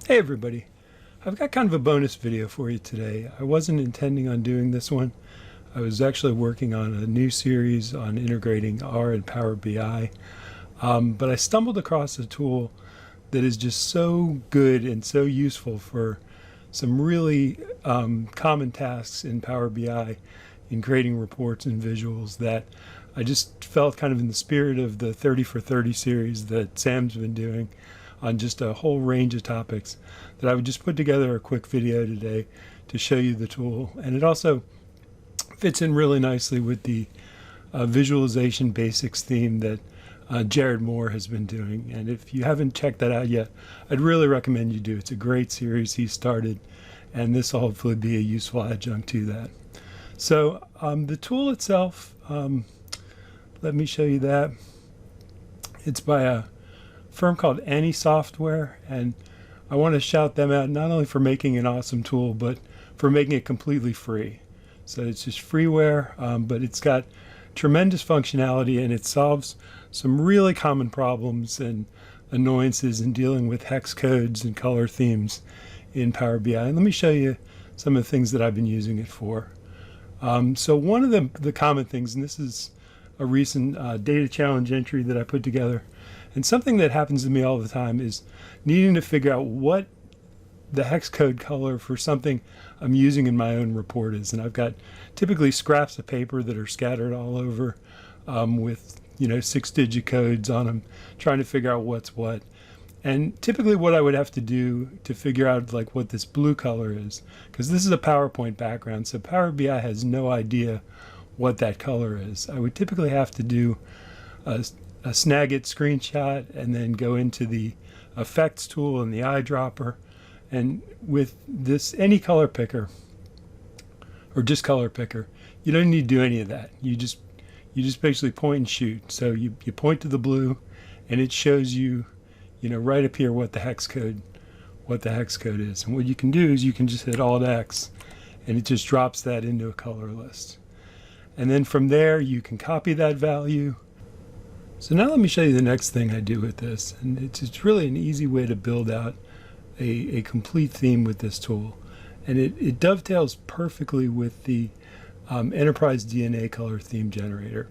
Hey everybody, I've got kind of a bonus video for you today. I wasn't intending on doing this one. I was actually working on a new series on integrating R and Power BI, but I stumbled across a tool that is just so good and so useful for some really common tasks in Power BI in creating reports and visuals that I just felt kind of in the spirit of the 30 for 30 series that Sam's been doing on just a whole range of topics, that I would just put together a quick video today to show you the tool. And it also fits in really nicely with the visualization basics theme that Jared Moore has been doing. And if you haven't checked that out yet, I'd really recommend you do. It's a great series he started, and this will hopefully be a useful adjunct to that. So the tool itself, let me show you that. It's by a firm called Any Software, and I want to shout them out not only for making an awesome tool, but for making it completely free. So it's just freeware, but it's got tremendous functionality, and it solves some really common problems and annoyances in dealing with hex codes and color themes in Power BI. And let me show you some of the things that I've been using it for. So one of the common things, and this is a recent data challenge entry that I put together, and something that happens to me all the time is needing to figure out what the hex code color for something I'm using in my own report is. And I've got typically scraps of paper that are scattered all over with 6-digit codes on them, trying to figure out what's what. And typically what I would have to do to figure out like what this blue color is, because this is a PowerPoint background, so Power BI has no idea what that color is. I would typically have to do a Snagit screenshot and then go into the effects tool and the eyedropper. And with this Any color picker, or just color picker, you don't need to do any of that. You just basically point and shoot. So you point to the blue, and it shows you, right up here what the hex code is. And what you can do is you can just hit Alt X, and it just drops that into a color list. And then from there you can copy that value. So now let me show you the next thing I do with this, and it's really an easy way to build out a complete theme with this tool, and it dovetails perfectly with the Enterprise DNA color theme generator.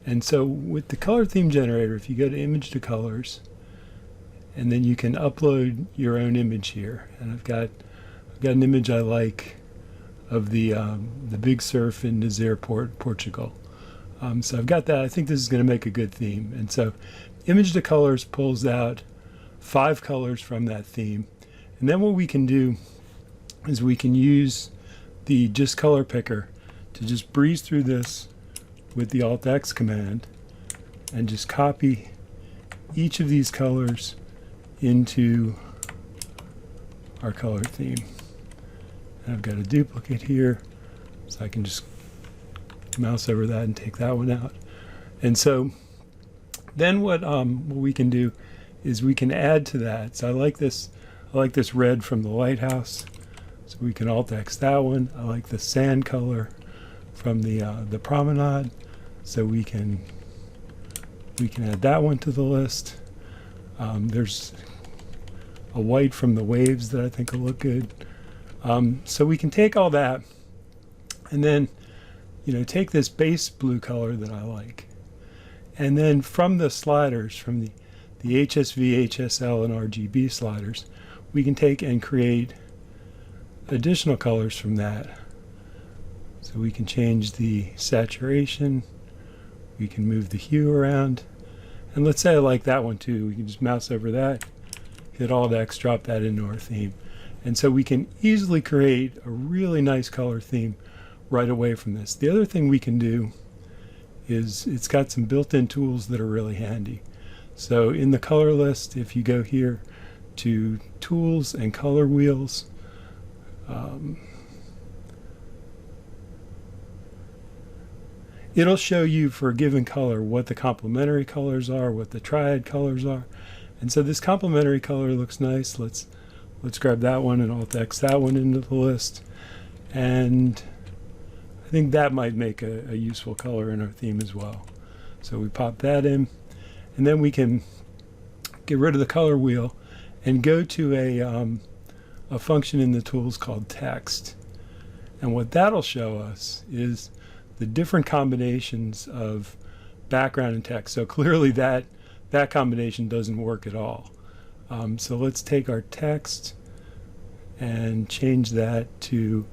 And so with the color theme generator, if you go to Image to Colors, and then you can upload your own image here, and I've got an image I like of the big surf in Nazir, Portugal. So I've got that. I think this is going to make a good theme. And so Image to Colors pulls out 5 colors from that theme. And then what we can do is we can use the just color picker to just breeze through this with the Alt X command and just copy each of these colors into our color theme. And I've got a duplicate here, so I can just mouse over that and take that one out. And so then what we can do is we can add to that. So I like this red from the lighthouse, so we can Alt X that one. I like the sand color from the promenade, so we can add that one to the list. There's a white from the waves that I think will look good. So we can take all that and then take this base blue color that I like, and then from the sliders, from the HSV, HSL, and RGB sliders, we can take and create additional colors from that. So we can change the saturation, we can move the hue around, and let's say I like that one too. We can just mouse over that, hit Alt X, drop that into our theme. And so we can easily create a really nice color theme right away from this. The other thing we can do is it's got some built-in tools that are really handy. So in the color list, if you go here to Tools and Color Wheels, it'll show you for a given color what the complementary colors are, what the triad colors are. And so this complementary color looks nice. Let's grab that one and Alt X that one into the list. And I think that might make a useful color in our theme as well. So we pop that in, and then we can get rid of the color wheel and go to a function in the tools called text. And what that'll show us is the different combinations of background and text. So clearly that combination doesn't work at all. So let's take our text and change that to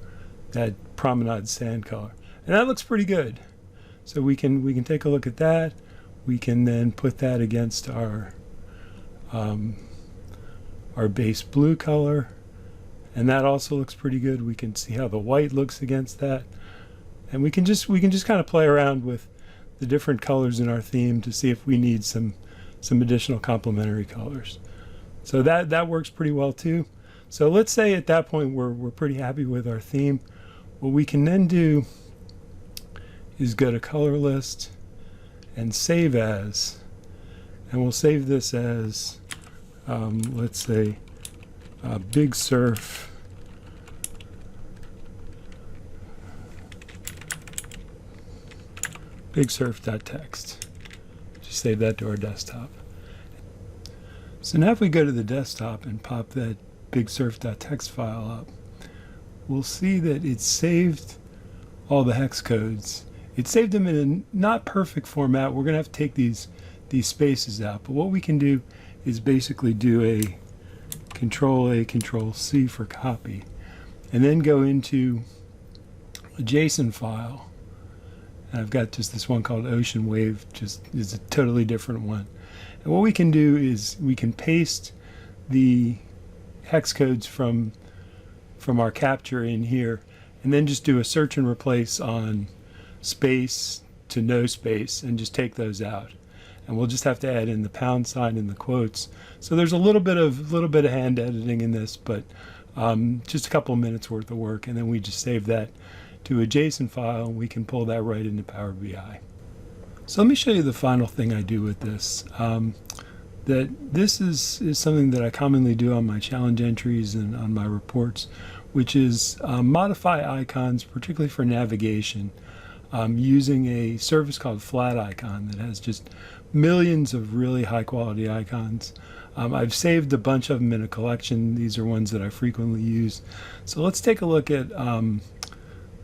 that promenade sand color. And that looks pretty good. So we can take a look at that. We can then put that against our base blue color, and that also looks pretty good. We can see how the white looks against that, and we can just kind of play around with the different colors in our theme to see if we need some additional complementary colors. So that works pretty well too. So let's say at that point we're pretty happy with our theme. What we can then do is go to color list and save as, and we'll save this as let's say Big Surf bigsurf.txt. Just save that to our desktop. So now if we go to the desktop and pop that bigsurf.txt file up, we'll see that it's saved all the hex codes. It saved them in a not perfect format. We're going to have to take these spaces out. But what we can do is basically do a Control-A, Control-C for copy, and then go into a JSON file. And I've got just this one called Ocean Wave, just is a totally different one. And what we can do is we can paste the hex codes from our capture in here, and then just do a search and replace on space to no space, and just take those out. And we'll just have to add in the pound sign and the quotes. So there's a little bit of hand editing in this, but just a couple of minutes worth of work, and then we just save that to a JSON file, and we can pull that right into Power BI. So let me show you the final thing I do with this. That this is something that I commonly do on my challenge entries and on my reports, which is modify icons, particularly for navigation, using a service called Flat Icon that has just millions of really high quality icons. I've saved a bunch of them in a collection. These are ones that I frequently use. So let's take a look at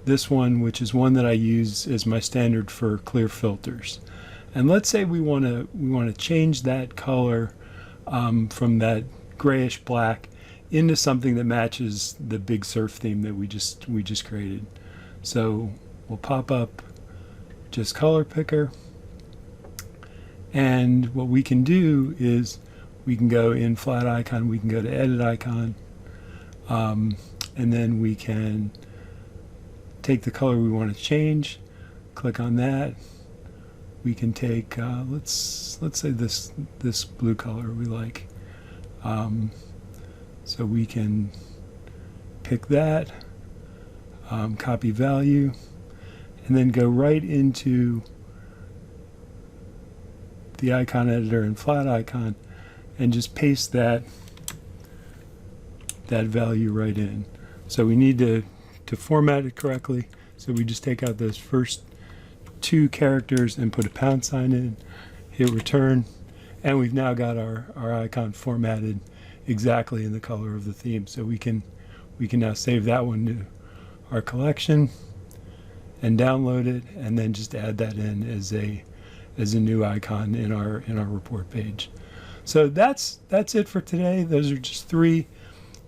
this one, which is one that I use as my standard for clear filters. And let's say we want to change that color from that grayish black into something that matches the Big Surf theme that we just created. So we'll pop up just color picker, and what we can do is we can go in Flat Icon, we can go to Edit Icon, and then we can take the color we want to change, click on that. We can take let's say this blue color we like, so we can pick that, copy value, and then go right into the icon editor in Flat Icon and just paste that value right in. So we need to format it correctly, so we just take out those first two characters and put a pound sign in, hit return, and we've now got our icon formatted exactly in the color of the theme. So we can now save that one to our collection and download it, and then just add that in as a new icon in our report page. So that's it for today. Those are just 3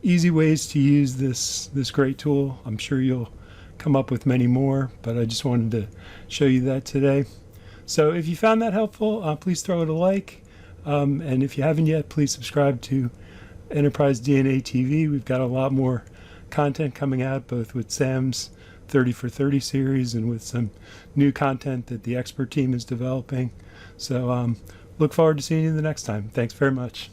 easy ways to use this great tool. I'm sure you'll come up with many more, but I just wanted to show you that today. So if you found that helpful, please throw it a like, and if you haven't yet, please subscribe to Enterprise DNA TV. We've got a lot more content coming out, both with Sam's 30 for 30 series and with some new content that the expert team is developing. So look forward to seeing you the next time. Thanks very much.